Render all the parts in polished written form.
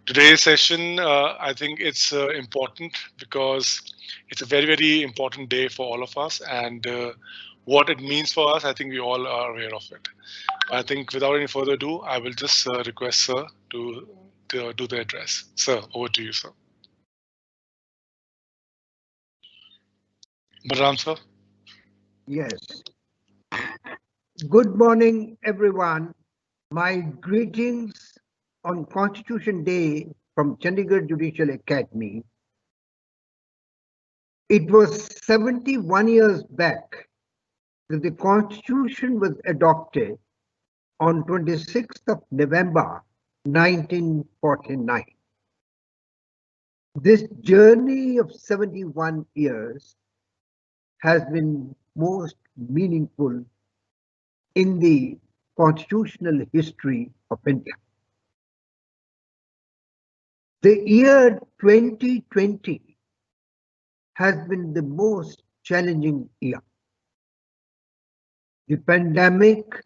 Today's session, I think it's important because it's a very, very important day for all of us. And what it means for us, I think we all are aware of it. I think without any further ado, I will just request Sir to do the address. Sir, over to you, sir. Balram, sir. Yes. Good morning, everyone. My greetings on Constitution Day from Chandigarh Judicial Academy. It was 71 years back that the Constitution was adopted on 26th of November 1949. This journey of 71 years has been most meaningful in the constitutional history of India. The year 2020 has been the most challenging year. The pandemic,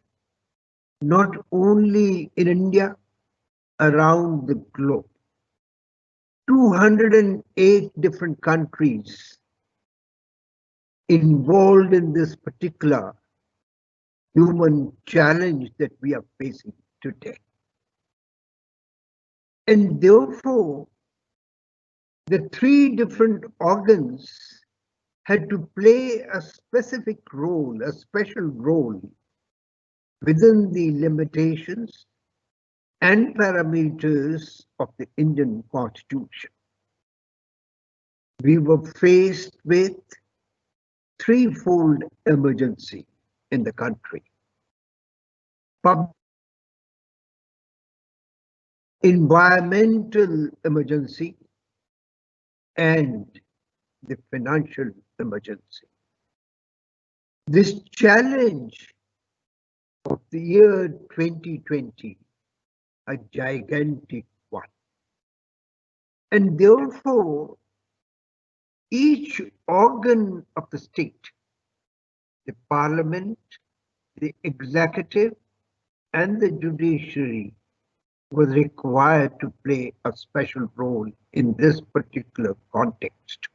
not only in India, around the globe. 208 different countries involved in this particular human challenge that we are facing today. And therefore, the three different organs had to play a specific role, a special role within the limitations and parameters of the Indian Constitution. We were faced with threefold emergency in the country. Public, environmental emergency, and the financial emergency. This challenge of the year 2020, a gigantic one. And therefore, each organ of the state, the parliament, the executive, and the judiciary, was required to play a special role in this particular context.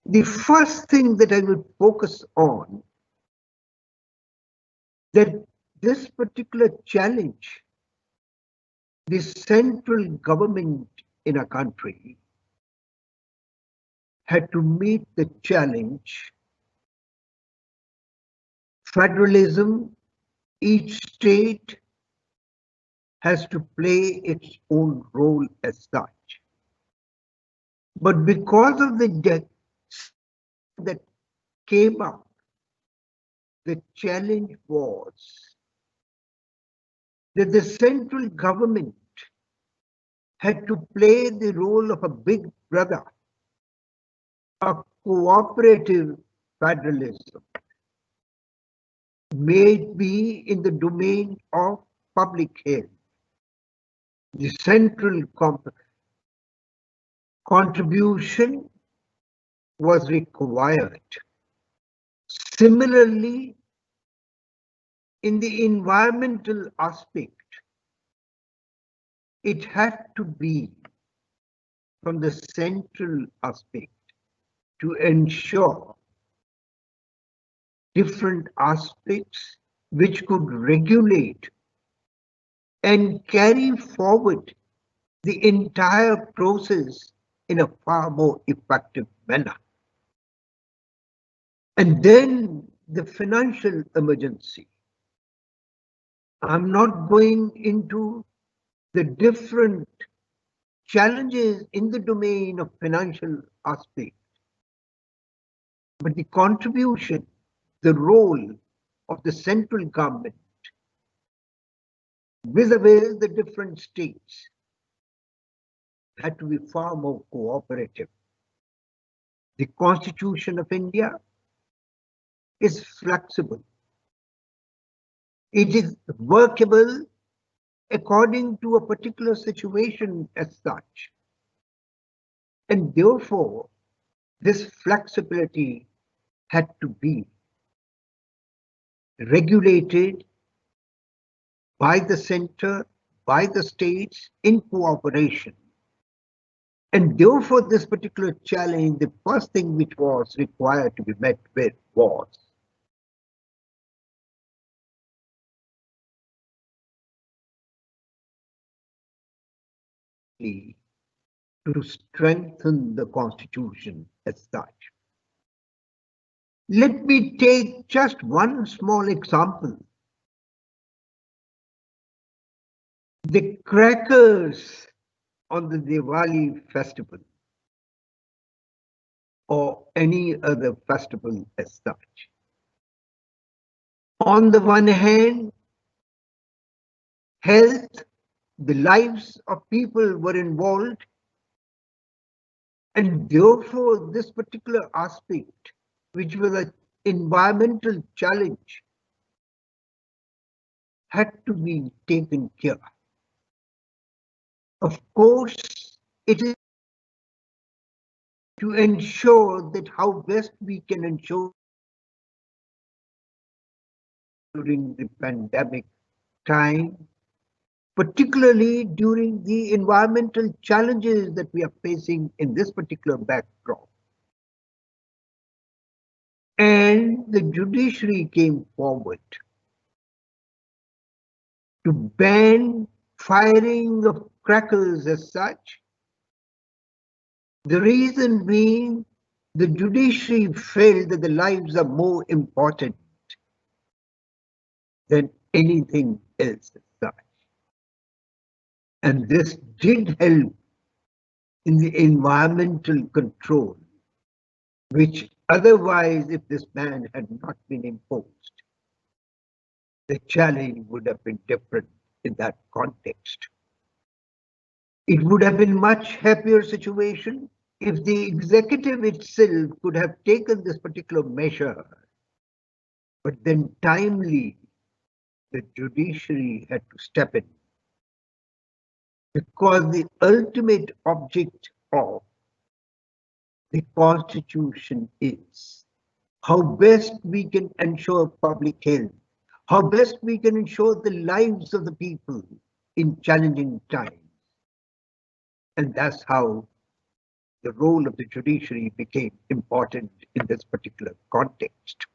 The first thing that I will focus on, that this particular challenge, the central government in a country had to meet the challenge. Federalism, each state has to play its own role as such. But because of the death that came up, the challenge was that the central government had to play the role of a big brother, a cooperative federalism, may it be in the domain of public health. The central contribution was required. Similarly, in the environmental aspect, it had to be from the central aspect to ensure different aspects which could regulate and carry forward the entire process in a far more effective manner. And then the financial emergency. I'm not going into the different challenges in the domain of financial aspect, but the contribution, the role of the central government vis-a-vis the different states had to be far more cooperative. The Constitution of India is flexible. It is workable according to a particular situation as such. And therefore, this flexibility had to be regulated by the center, by the states in cooperation. And therefore, this particular challenge, the first thing which was required to be met with was to strengthen the constitution as such. Let me take just one small example. The crackers on the Diwali festival or any other festival as such. On the one hand, health, the lives of people were involved, and therefore this particular aspect, which was an environmental challenge, had to be taken care of. Of course, it is to ensure that how best we can ensure during the pandemic time, particularly during the environmental challenges that we are facing in this particular backdrop. And the judiciary came forward to ban firing of crackers as such. The reason being, the judiciary felt that the lives are more important than anything else as such. And this did help in the environmental control, which otherwise, if this ban had not been imposed, the challenge would have been different in that context. It would have been much happier situation if the executive itself could have taken this particular measure, but then timely the judiciary had to step in, because the ultimate object of the Constitution is how best we can ensure public health, how best we can ensure the lives of the people in challenging times. And that's how the role of the judiciary became important in this particular context.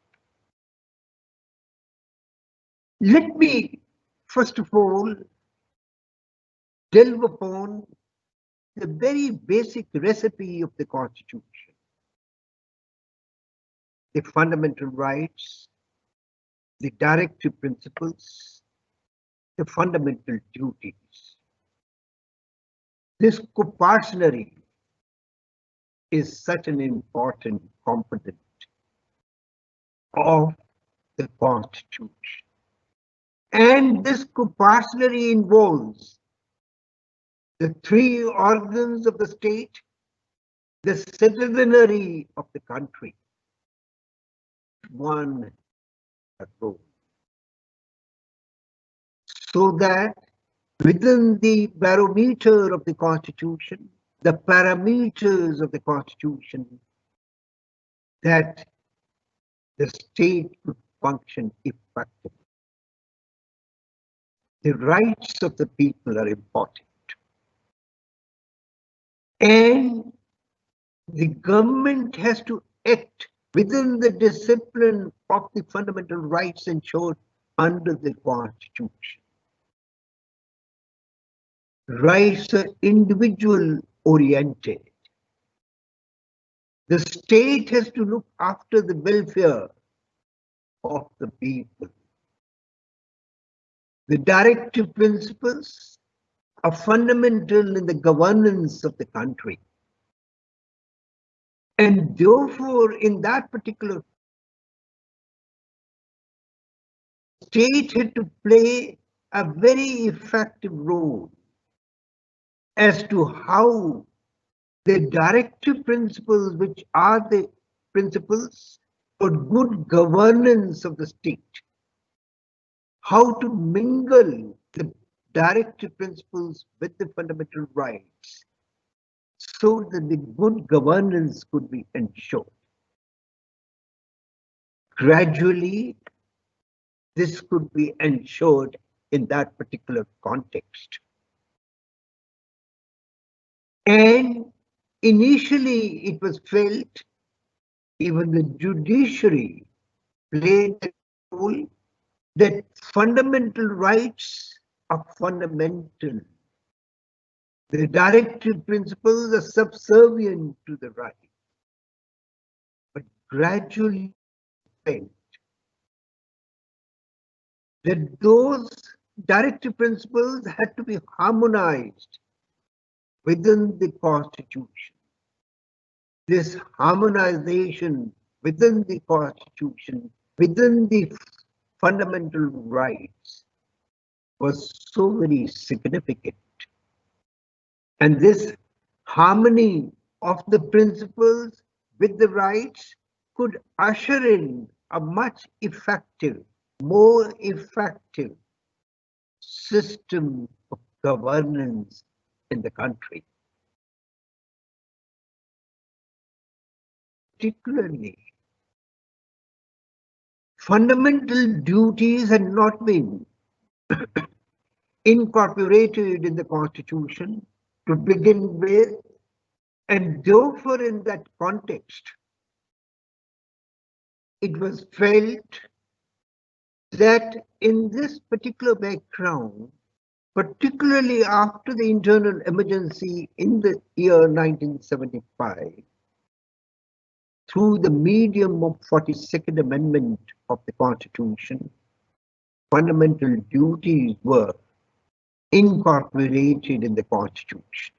Let me, first of all, delve upon the very basic recipe of the Constitution. The fundamental rights, the directive principles, the fundamental duties. This co-parcenary is such an important component of the Constitution. And this co-parcenary involves the three organs of the state, the citizenry of the country. One role. So that within the barometer of the Constitution, the parameters of the Constitution, that the state could function effectively. The rights of the people are important. And the government has to act within the discipline of the fundamental rights ensured under the Constitution. Rights are individual oriented. The state has to look after the welfare of the people. The directive principles are fundamental in the governance of the country. And therefore, in that particular state had to play a very effective role as to how the directive principles, which are the principles for good governance of the state, how to mingle the directive principles with the fundamental rights so that the good governance could be ensured. Gradually, this could be ensured in that particular context. And initially it was felt even the judiciary played a role, that fundamental rights are fundamental. The directive principles are subservient to the right. But gradually felt that those directive principles had to be harmonized within the Constitution. This harmonization within the Constitution, within the fundamental rights, was so very significant. And this harmony of the principles with the rights could usher in a much effective, more effective system of governance in the country. Particularly, fundamental duties had not been incorporated in the Constitution to begin with, and therefore in that context, it was felt that in this particular background, particularly after the internal emergency in the year 1975, through the medium of 42nd Amendment of the Constitution, fundamental duties were incorporated in the Constitution.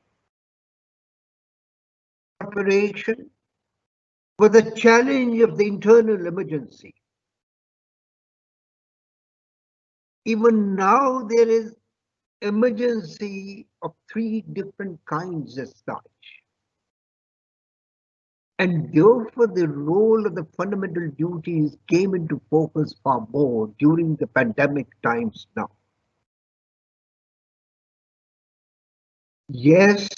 Incorporation was a challenge of the internal emergency. Even now there is emergency of three different kinds as such. And therefore the role of the fundamental duties came into focus far more during the pandemic times now. Yes,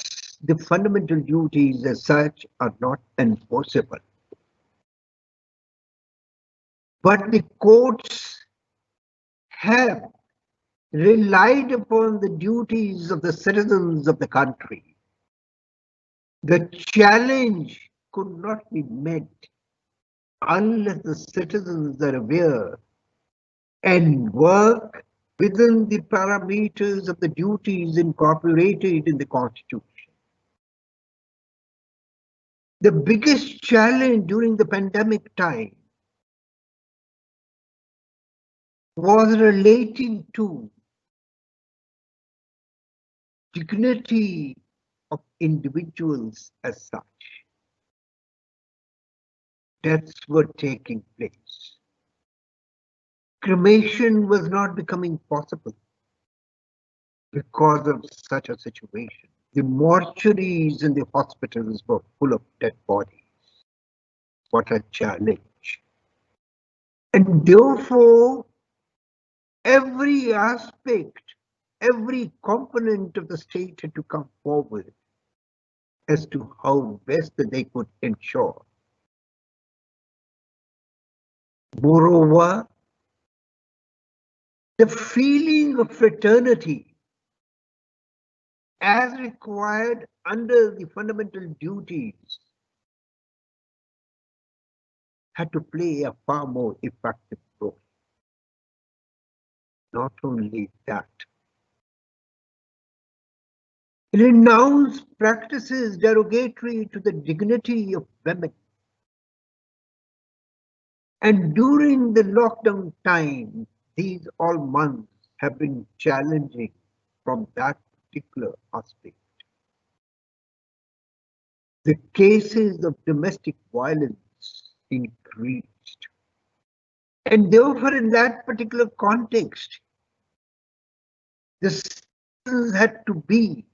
the fundamental duties as such are not enforceable. But the courts have relied upon the duties of the citizens of the country. The challenge could not be met unless the citizens are aware and work within the parameters of the duties incorporated in the Constitution. The biggest challenge during the pandemic time was relating to dignity of individuals as such. Deaths were taking place. Cremation was not becoming possible because of such a situation. The mortuaries in the hospitals were full of dead bodies. What a challenge. And therefore, every aspect, every component of the state had to come forward as to how best that they could ensure. Moreover, the feeling of fraternity as required under the fundamental duties had to play a far more effective role. Not only that, renounced practices derogatory to the dignity of women. And during the lockdown time, these all months have been challenging from that particular aspect. The cases of domestic violence increased. And therefore, in that particular context, the citizens had to be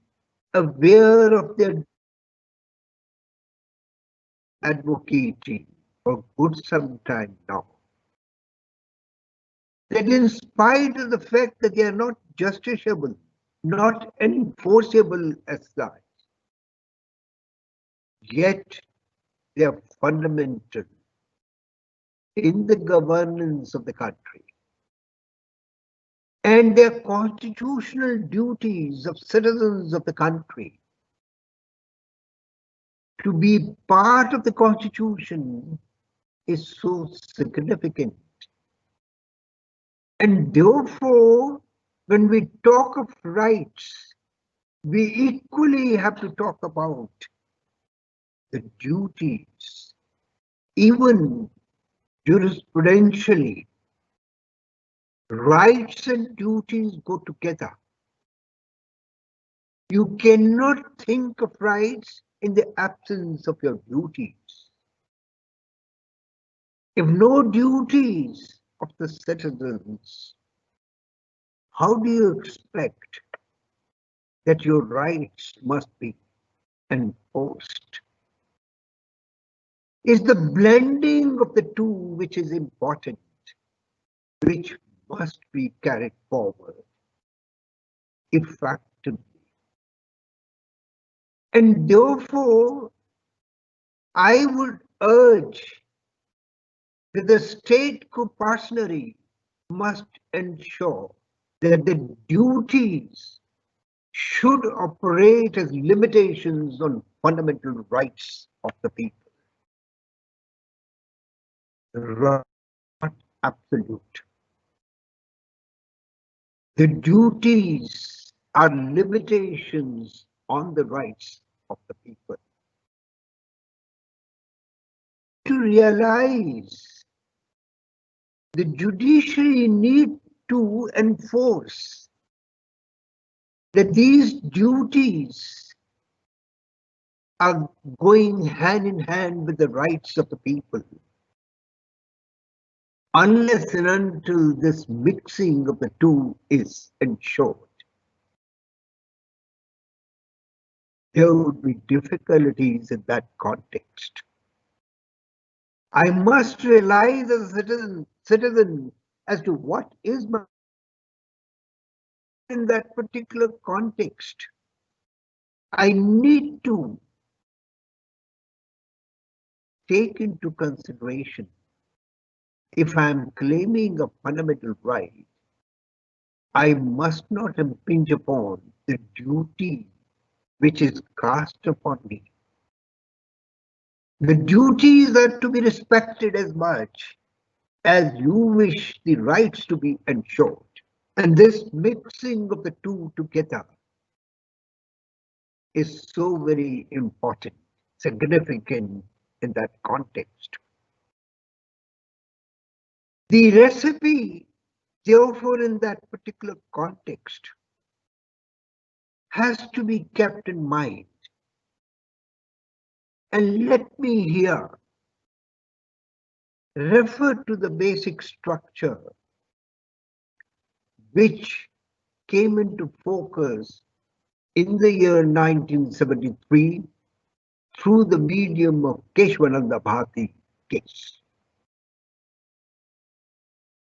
aware of their advocating for good some time now. That in spite of the fact that they are not justiciable, not enforceable as such, yet they are fundamental in the governance of the country. and their constitutional duties of citizens of the country to be part of the Constitution is so significant. And therefore, when we talk of rights, we equally have to talk about the duties. Even jurisprudentially, rights and duties go together. You cannot think of rights in the absence of your duties. If no duties of the citizens, how do you expect that your rights must be enforced? It's the blending of the two which is important, which must be carried forward effectively. And therefore, I would urge that the state co-partnery must ensure that the duties should operate as limitations on fundamental rights of the people. Not absolute. The duties are limitations on the rights of the people. To realize the judiciary need to enforce that these duties are going hand in hand with the rights of the people. Unless and until this mixing of the two is ensured, there would be difficulties in that context. I must realize as a citizen as to what is my in that particular context. I need to take into consideration if I am claiming a fundamental right, I must not impinge upon the duty which is cast upon me. The duties are to be respected as much as you wish the rights to be ensured. And this mixing of the two together is so very important, significant in that context. The recipe, therefore, in that particular context, has to be kept in mind. And let me here refer to the basic structure which came into focus in the year 1973 through the medium of Keshwananda Bharati case.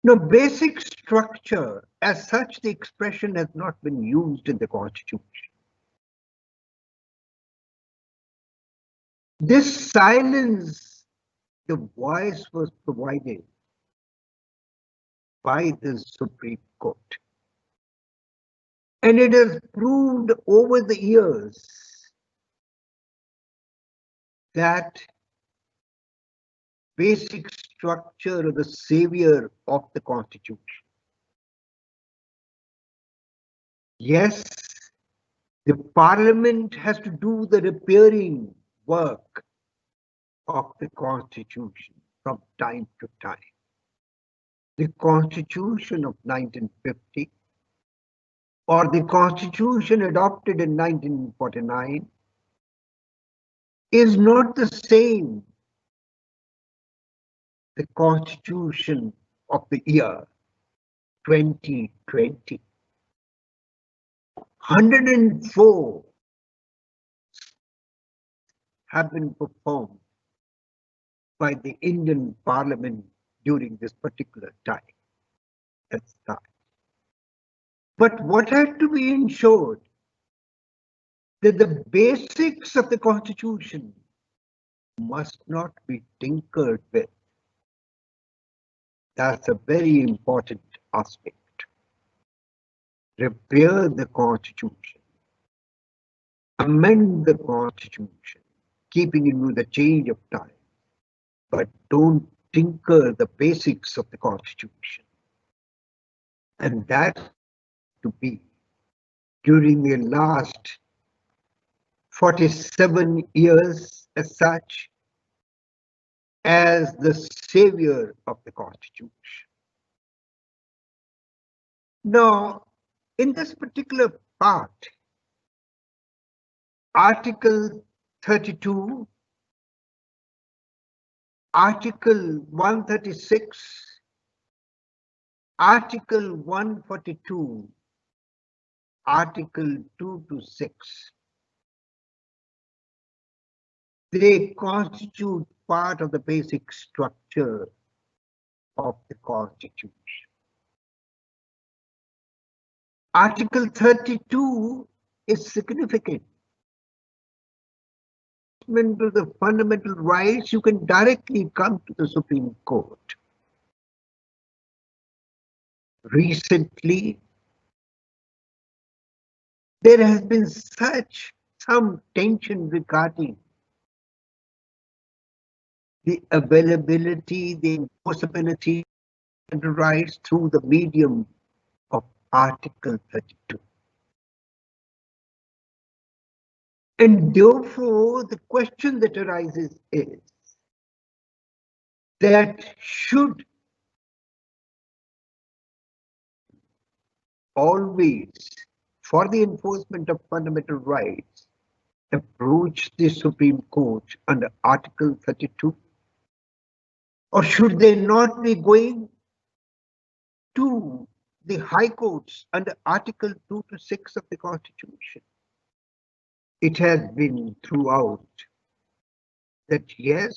Now, basic structure, as such, the expression has not been used in the Constitution. This silence, the voice was provided by the Supreme Court. And it has proved over the years that basic structure of the savior of the Constitution. Yes, the Parliament has to do the repairing work of the Constitution from time to time. The Constitution of 1950 or the Constitution adopted in 1949 is not the same the Constitution of the year 2020. 104 have been performed by the Indian Parliament during this particular time. That's time. But what had to be ensured that the basics of the Constitution must not be tinkered with. That's a very important aspect. repair the Constitution, amend the Constitution, keeping in view the change of time, but don't tinker the basics of the Constitution. And that to be during the last 47 years as such as the savior of the Constitution. Now, in this particular part, Article 32, Article 136, Article 142, Article 2 to 6, they constitute part of the basic structure of the Constitution. Article 32 is significant. To the fundamental rights, you can directly come to the Supreme Court. Recently, there has been some tension regarding the availability, the enforceability of the rights through the medium of Article 32. And therefore, the question that arises is that should always, for the enforcement of fundamental rights, approach the Supreme Court under Article 32? Or should they not be going to the High Courts under Article 2 to 6 of the Constitution? It has been throughout that yes,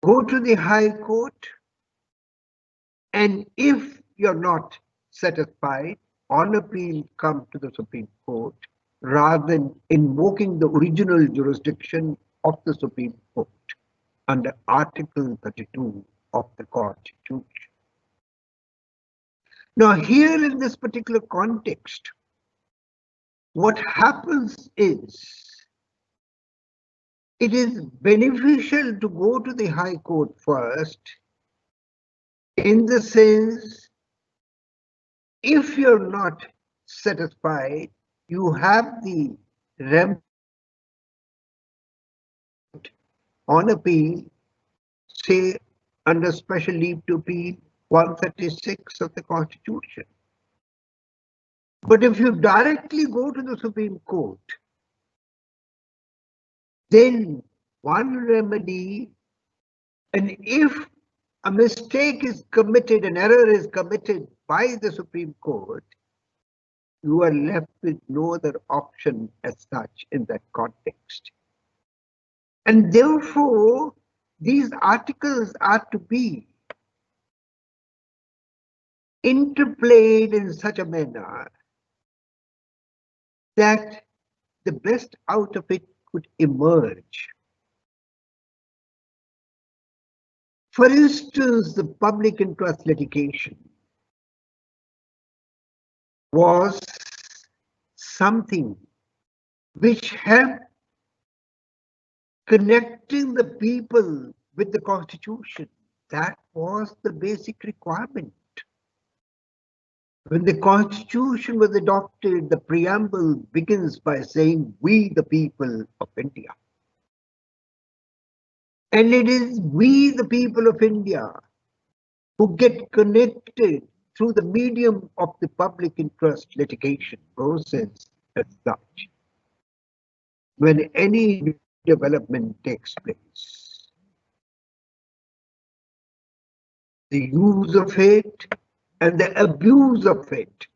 go to the High Court, and if you're not satisfied, on appeal come to the Supreme Court, rather than invoking the original jurisdiction of the Supreme Court under Article 32 of the Constitution. Now here in this particular context, what happens is, it is beneficial to go to the High Court first, in the sense, if you're not satisfied, you have the remedy on appeal, say under special leave to appeal 136 of the Constitution. But if you directly go to the Supreme Court, then one remedy, and if a mistake is committed, an error is committed by the Supreme Court, you are left with no other option as such in that context. And therefore, these articles are to be interplayed in such a manner that the best out of it could emerge. For instance, the public interest litigation was something which helped connecting the people with the Constitution. That was the basic requirement. When the Constitution was adopted, the preamble begins by saying, "We the people of India." And it is we the people of India who get connected through the medium of the public interest litigation process as such, when any development takes place. The use of it and the abuse of it,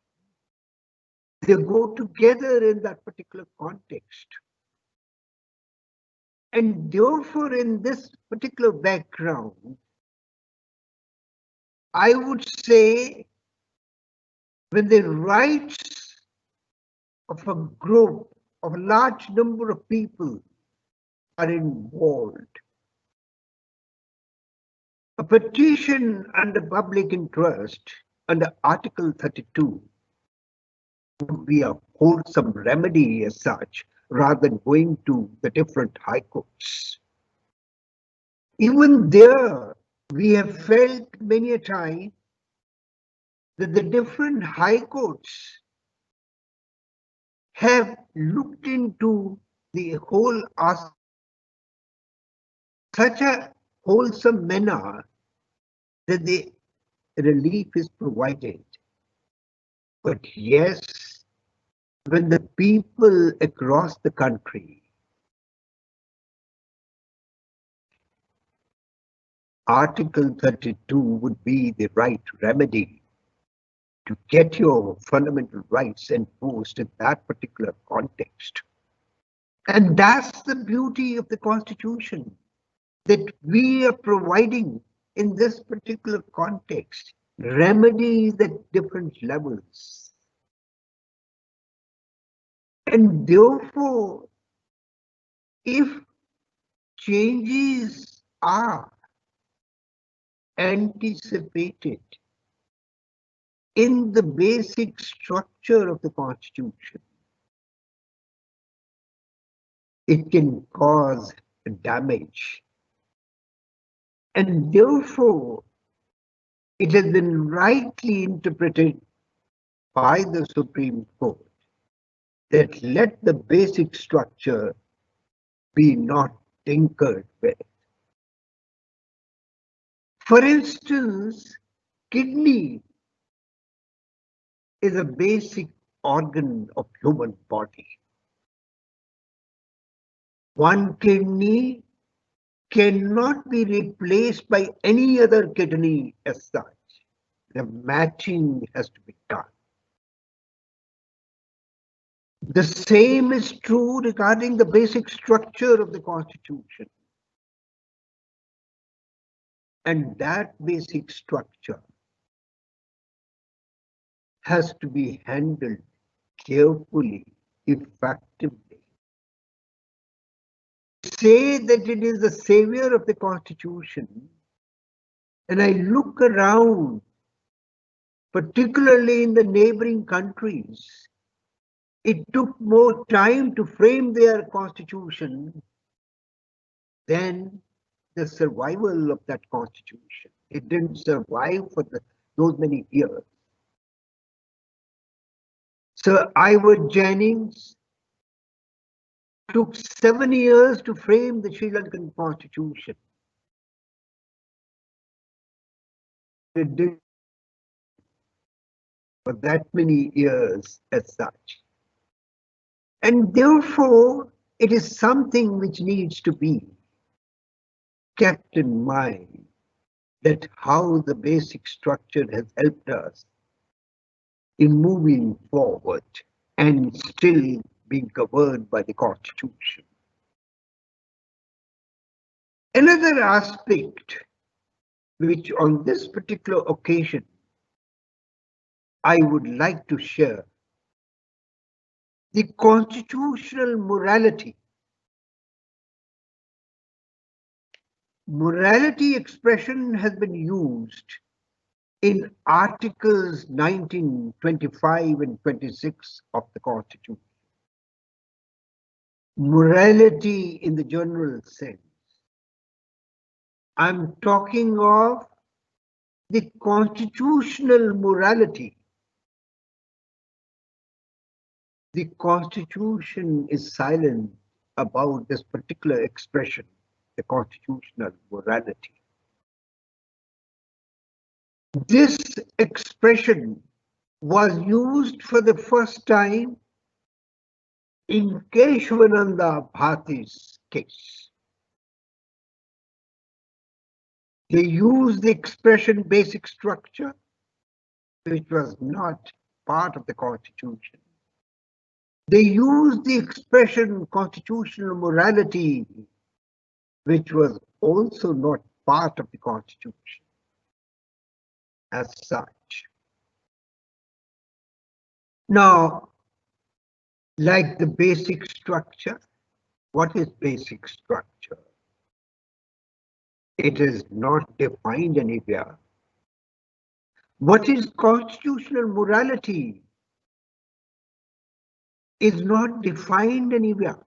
they go together in that particular context. And therefore, in this particular background, I would say when the rights of a group, of a large number of people are involved, a petition under public interest under Article 32 would be a wholesome remedy as such, rather than going to the different high courts. Even there, we have felt many a time that the different high courts have looked into the whole aspect such a wholesome manner that the relief is provided. But yes, when the people across the country, Article 32 would be the right remedy to get your fundamental rights enforced in that particular context. And that's the beauty of the Constitution, that we are providing in this particular context remedies at different levels. And therefore, if changes are anticipated in the basic structure of the Constitution, it can cause damage. And therefore, it has been rightly interpreted by the Supreme Court that let the basic structure be not tinkered with. For instance, kidney is a basic organ of human body. One kidney cannot be replaced by any other kidney as such. The matching has to be done. The same is true regarding the basic structure of the Constitution. And that basic structure has to be handled carefully, effectively. Say that it is the savior of the Constitution, and I look around, particularly in the neighboring countries, it took more time to frame their constitution than the survival of that constitution. It didn't survive for those many years. Sir Ivor Jennings took 7 years to frame the Sri Lankan constitution. It did for that many years as such. And therefore, it is something which needs to be kept in mind, that how the basic structure has helped us in moving forward and still being governed by the Constitution. Another aspect which on this particular occasion I would like to share, the constitutional morality. Morality expression has been used in Articles 19, 25 and 26 of the Constitution. Morality in the general sense. I'm talking of the constitutional morality. The Constitution is silent about this particular expression, the constitutional morality. This expression was used for the first time in Keshavananda Bharati's case. They used the expression basic structure, which was not part of the Constitution. They used the expression constitutional morality, which was also not part of the Constitution as such. Now, like the basic structure, what is basic structure? It is not defined anywhere. What is constitutional morality is not defined anywhere.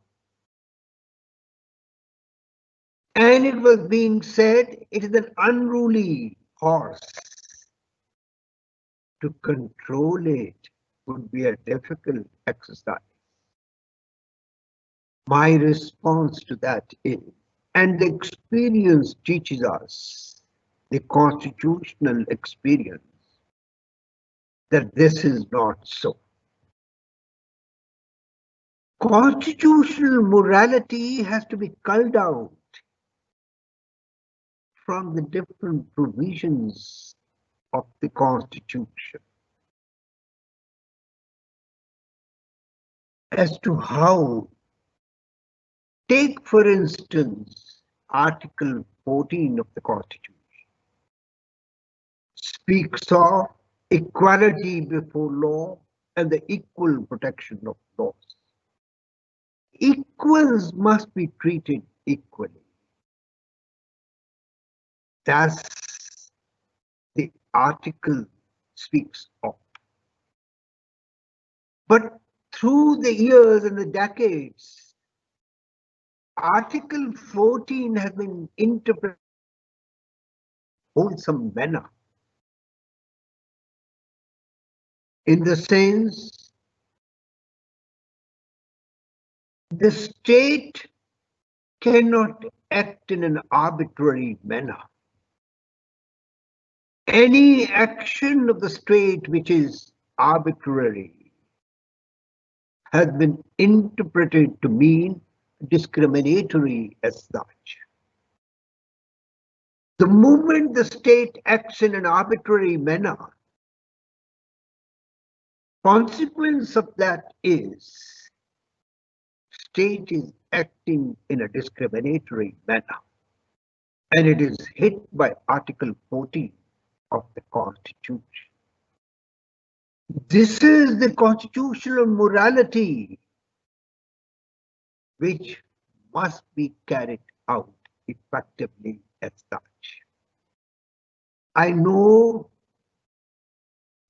And it was being said it is an unruly horse. To control it would be a difficult exercise. My response to that is, and the experience teaches us, the constitutional experience, that this is not so. Constitutional morality has to be culled out from the different provisions of the Constitution as to how, take for instance, Article 14 of the Constitution speaks of equality before law and the equal protection of laws. Equals must be treated equally. That's the article speaks of. But through the years and the decades, Article 14 has been interpreted in a wholesome manner, in the sense the state cannot act in an arbitrary manner. Any action of the state which is arbitrary has been interpreted to mean discriminatory as such. The moment the state acts in an arbitrary manner, consequence of that is state is acting in a discriminatory manner, and it is hit by Article 14 of the Constitution. This is the constitutional morality which must be carried out effectively as such. I know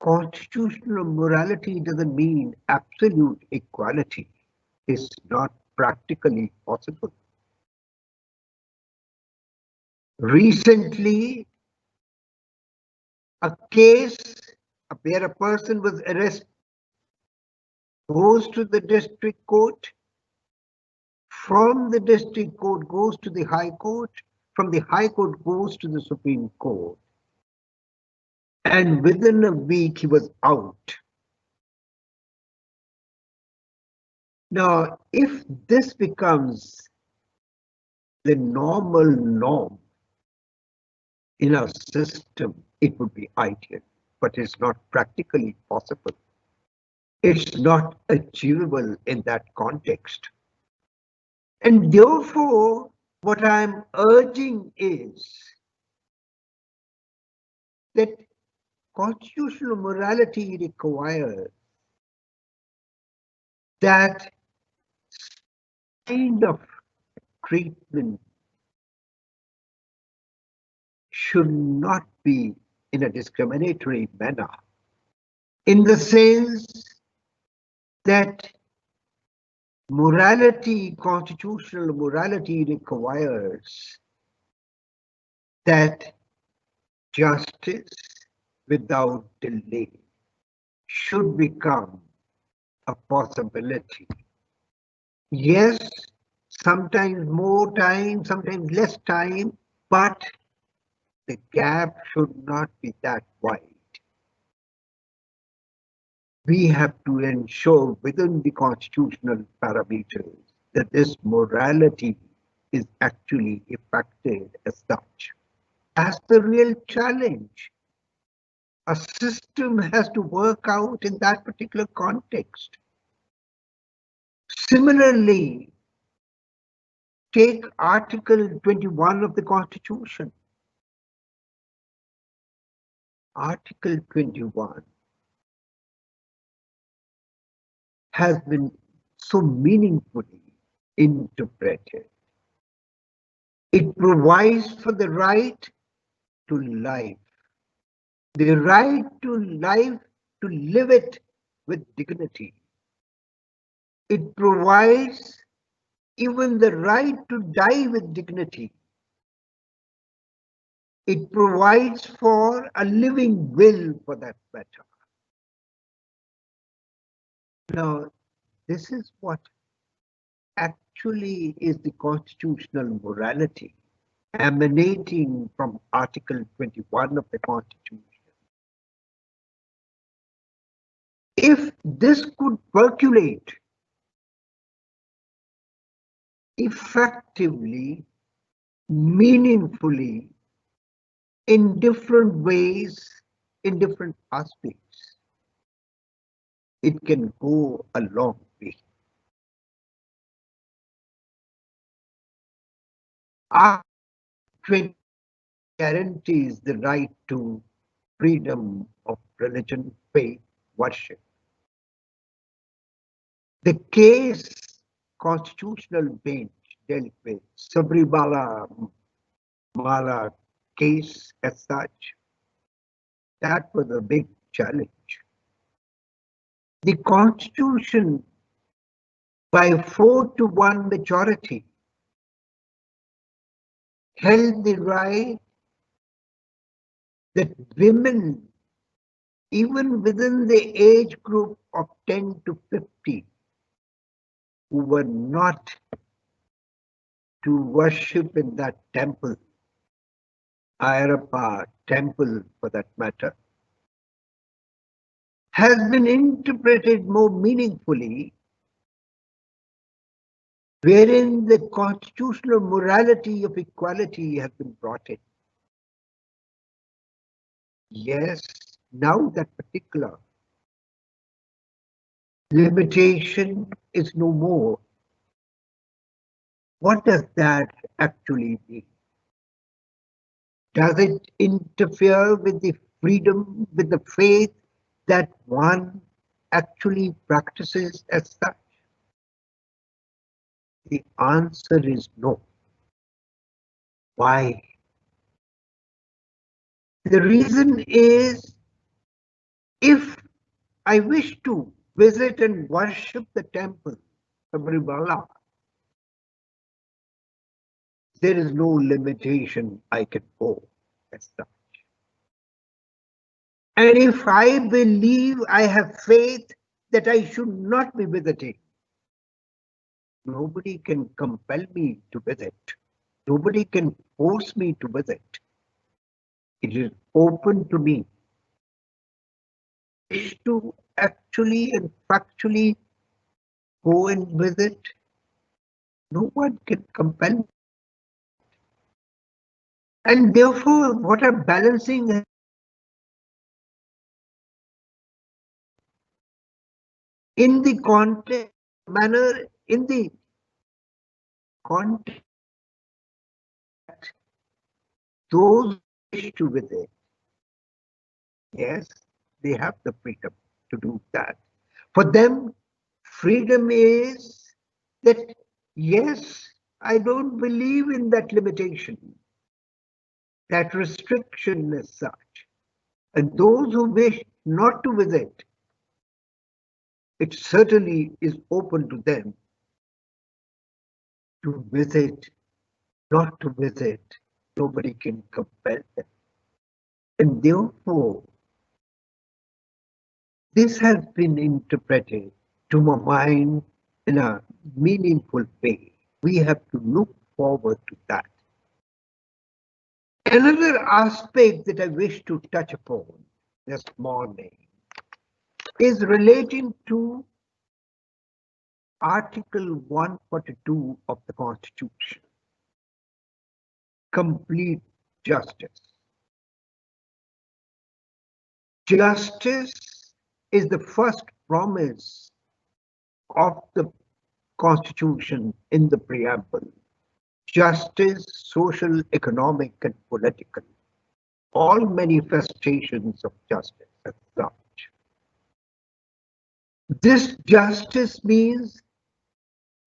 constitutional morality doesn't mean absolute equality. It's not practically possible. Recently, a case where a person was arrested goes to the district court, from the district court goes to the High Court, from the High Court goes to the Supreme Court, and within a week he was out. Now, if this becomes the normal norm in our system, it would be ideal, but it's not practically possible. It's not achievable in that context. And therefore, what I'm urging is that constitutional morality requires that kind of treatment should not be in a discriminatory manner, in the sense that morality, constitutional morality requires that justice without delay should become a possibility. Yes, sometimes more time, sometimes less time, but the gap should not be that wide. We have to ensure within the constitutional parameters that this morality is actually effected as such. That's the real challenge. A system has to work out in that particular context. Similarly, take Article 21 of the Constitution. Article 21 has been so meaningfully interpreted. It provides for the right to life, the right to life, to live it with dignity. It provides even the right to die with dignity. It provides for a living will, for that matter. Now, this is what actually is the constitutional morality emanating from Article 21 of the Constitution. If this could percolate effectively, meaningfully, in different ways, in different aspects, it can go a long way. Article 20 guarantees the right to freedom of religion, faith, worship. The case constitutional bench dealt with Sabrimala Mala case as such, that was a big challenge. The constitution, by 4-1 majority, held the right that women, even within the age group of 10 to 50, who were not to worship in that temple, Ayappa temple for that matter, has been interpreted more meaningfully, wherein the constitutional morality of equality has been brought in. Yes, now that particular limitation is no more. What does that actually mean? Does it interfere with the freedom, with the faith that one actually practices as such? The answer is no. Why? The reason is, if I wish to visit and worship the temple, Sabrimala, there is no limitation I can go as such. And if I believe, I have faith that I should not be visiting, nobody can compel me to visit. Nobody can force me to visit. It is open to me. Is to actually and factually go and visit, no one can compel me. And therefore, what I'm balancing in the context manner, in the context, those who wish to visit, yes, they have the freedom to do that. For them, freedom is that, yes, I don't believe in that limitation, that restriction as such. And those who wish not to visit, it certainly is open to them to visit, not to visit. Nobody can compel them. And therefore, this has been interpreted, to my mind, in a meaningful way. We have to look forward to that. Another aspect that I wish to touch upon this morning is relating to Article 142 of the Constitution, complete justice. Justice is the first promise of the Constitution in the preamble. Justice, social, economic, and political, all manifestations of justice as such. This justice means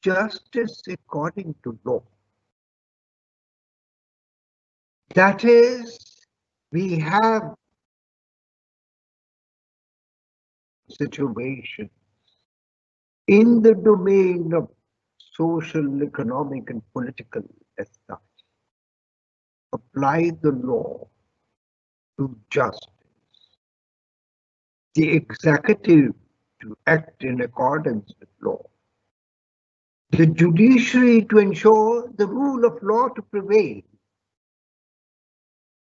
justice according to law. That is, we have situations in the domain of social, economic, and political as such. Apply the law to justice. The executive to act in accordance with law. The judiciary to ensure the rule of law to prevail.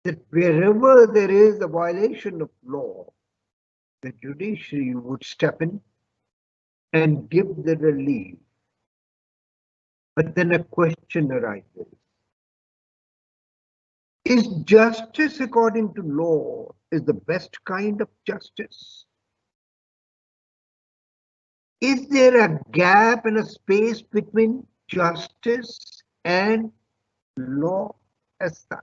That wherever there is a violation of law, the judiciary would step in and give the relief. But then a question arises. Is justice according to law is the best kind of justice? Is there a gap and a space between justice and law as such?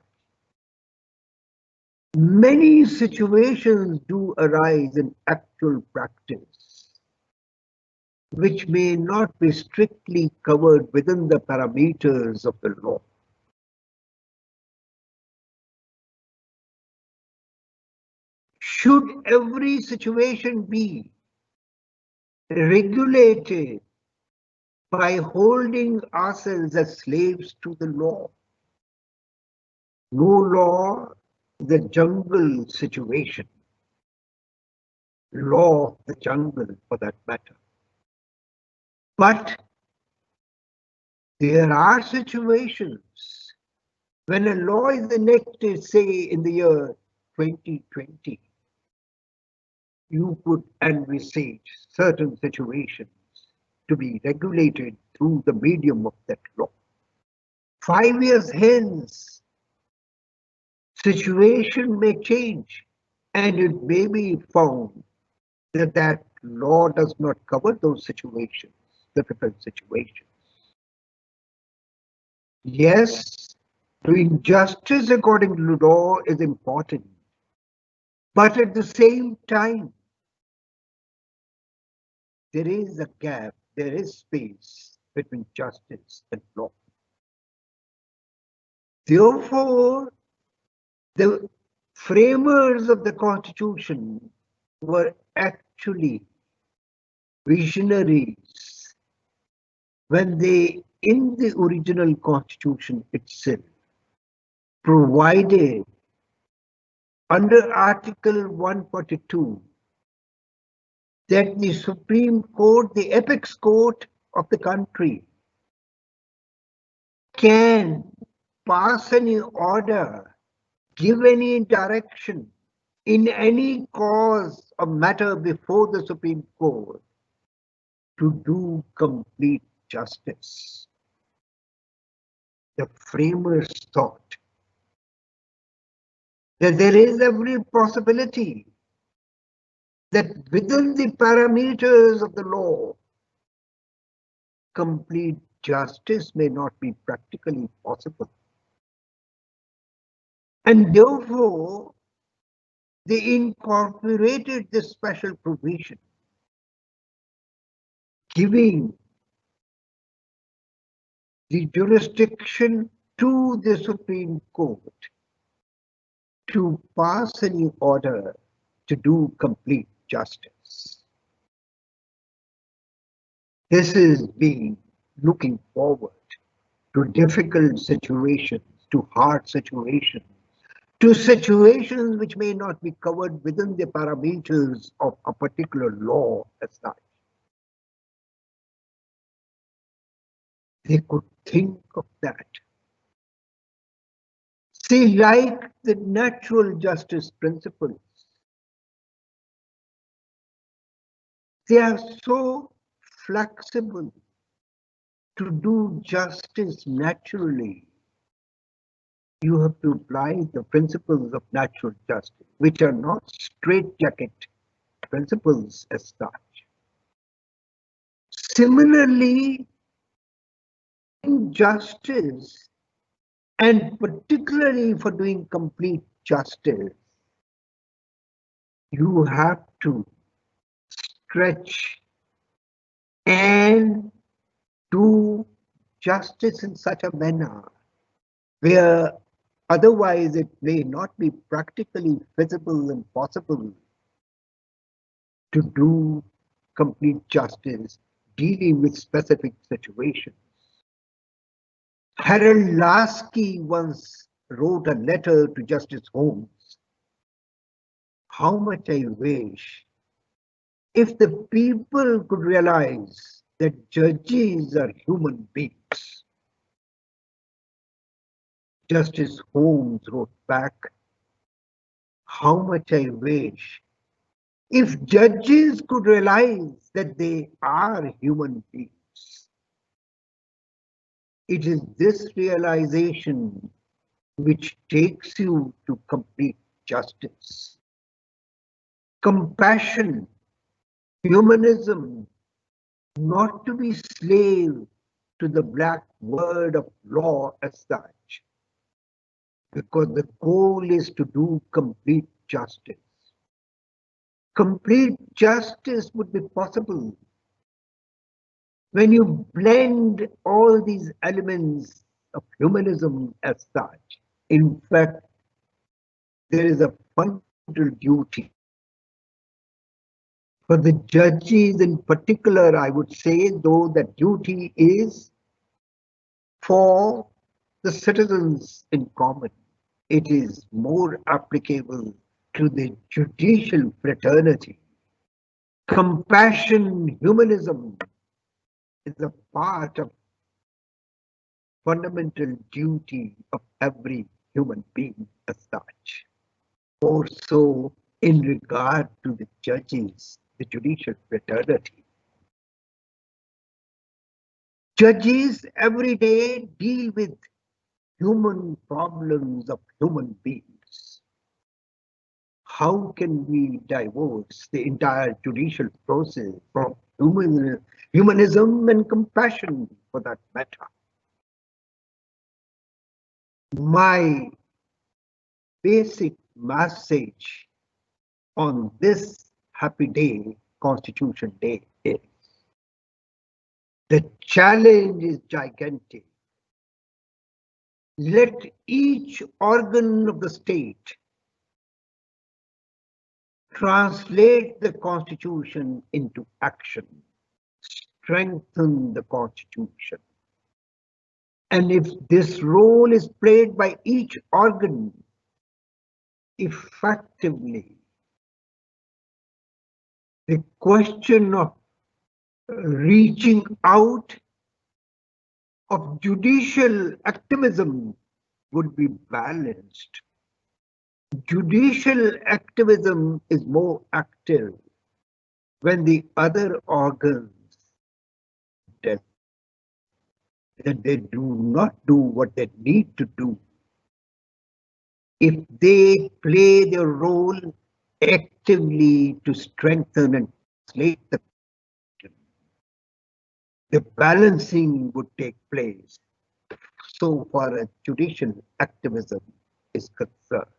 Many situations do arise in actual practice, which may not be strictly covered within the parameters of the law. Should every situation be regulated by holding ourselves as slaves to the law? No law, the jungle situation. Law of the jungle, for that matter. But there are situations when a law is enacted, say in the year 2020, you could envisage certain situations to be regulated through the medium of that law. 5 years hence, situation may change and it may be found that that law does not cover those situations, difficult situations. Yes, doing justice according to law is important, but at the same time, there is a gap, there is space between justice and law. Therefore, the framers of the Constitution were actually visionaries when they, in the original Constitution itself, provided under Article 142 that the Supreme Court, the apex court of the country, can pass any order, give any direction in any cause or matter before the Supreme Court to do complete justice. The framers thought that there is every possibility that within the parameters of the law, complete justice may not be practically possible. And therefore, they incorporated this special provision, giving the jurisdiction to the Supreme Court to pass any order to do complete justice. This is being looking forward to difficult situations, to hard situations, to situations which may not be covered within the parameters of a particular law as such. They could think of that. See, like the natural justice principles, they are so flexible to do justice naturally. You have to apply the principles of natural justice, which are not straitjacket principles as such. Similarly, in justice, and particularly for doing complete justice, you have to stretch and do justice in such a manner where otherwise it may not be practically feasible and possible to do complete justice dealing with specific situations. Harold Lasky once wrote a letter to Justice Holmes. How much I wish if the people could realize that judges are human beings. Justice Holmes wrote back, how much I wish if judges could realize that they are human beings. It is this realization which takes you to complete justice. Compassion, humanism, not to be slave to the black word of law as such, because the goal is to do complete justice. Complete justice would be possible when you blend all these elements of humanism as such. In fact, there is a fundamental duty for the judges in particular, I would say, though that duty is for the citizens in common. It is more applicable to the judicial fraternity. Compassion, humanism is a part of fundamental duty of every human being as such. More so in regard to the judges, the judicial fraternity. Judges every day deal with human problems of human beings. How can we divorce the entire judicial process from humanism and compassion for that matter? My basic message on this happy day, Constitution Day, is the challenge is gigantic. Let each organ of the state translate the Constitution into action, strengthen the Constitution. And if this role is played by each organ effectively, the question of reaching out of judicial activism would be balanced. Judicial activism is more active when the other organs that they do not do what they need to do. If they play their role actively to strengthen and translate the balancing would take place so far as judicial activism is concerned.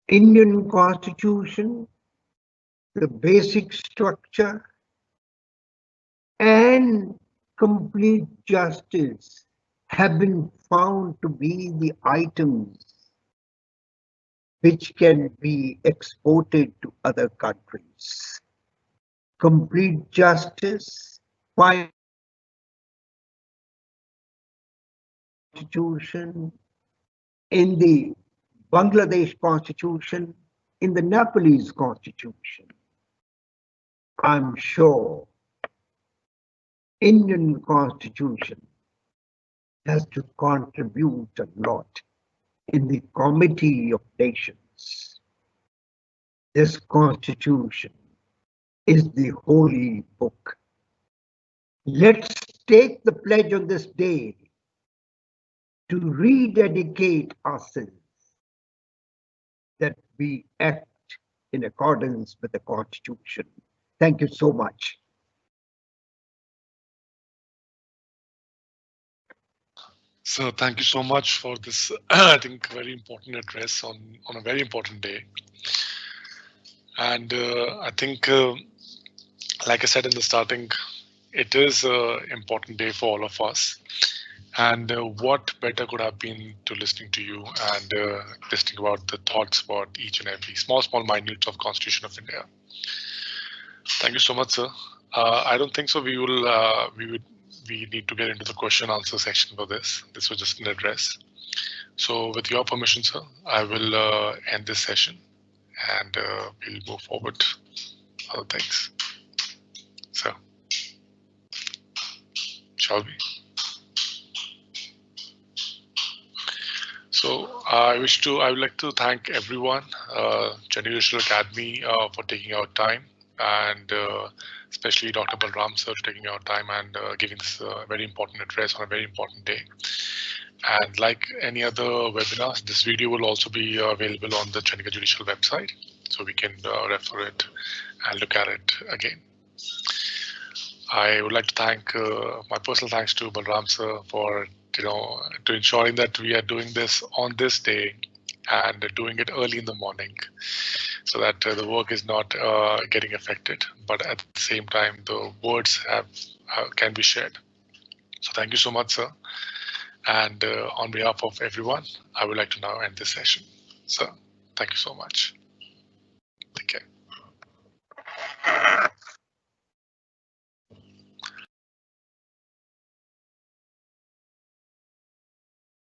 Indian Constitution, the basic structure, and complete justice have been found to be the items which can be exported to other countries. Complete justice, Constitution, in the Bangladesh Constitution, in the Nepalese Constitution. I'm sure Indian Constitution has to contribute a lot in the Committee of Nations. This Constitution is the holy book. Let's take the pledge on this day to rededicate ourselves, that we act in accordance with the Constitution. Thank you so much. So thank you so much for this, I think, very important address on a very important day. And I think, like I said in the starting, it is an important day for all of us. And what better could have been to listening to you and listening about the thoughts about each and every small minutes of Constitution of India. Thank you so much, sir. I don't think so. We need to get into the question answer section for this. This was just an address. So with your permission, sir, I will end this session and we'll move forward to other things. So, shall we? So I would like to thank everyone, Judicial Academy, for taking our time, and especially Dr. Balram sir for taking our time and giving this very important address on a very important day. And like any other webinars, this video will also be available on the Chandigarh Judicial website, so we can refer it and look at it again. I would like to thank my personal thanks to Balram sir for to ensuring that we are doing this on this day and doing it early in the morning, so that the work is not getting affected, but at the same time the words can be shared. So thank you so much, sir. And on behalf of everyone, I would like to now end this session. So thank you so much.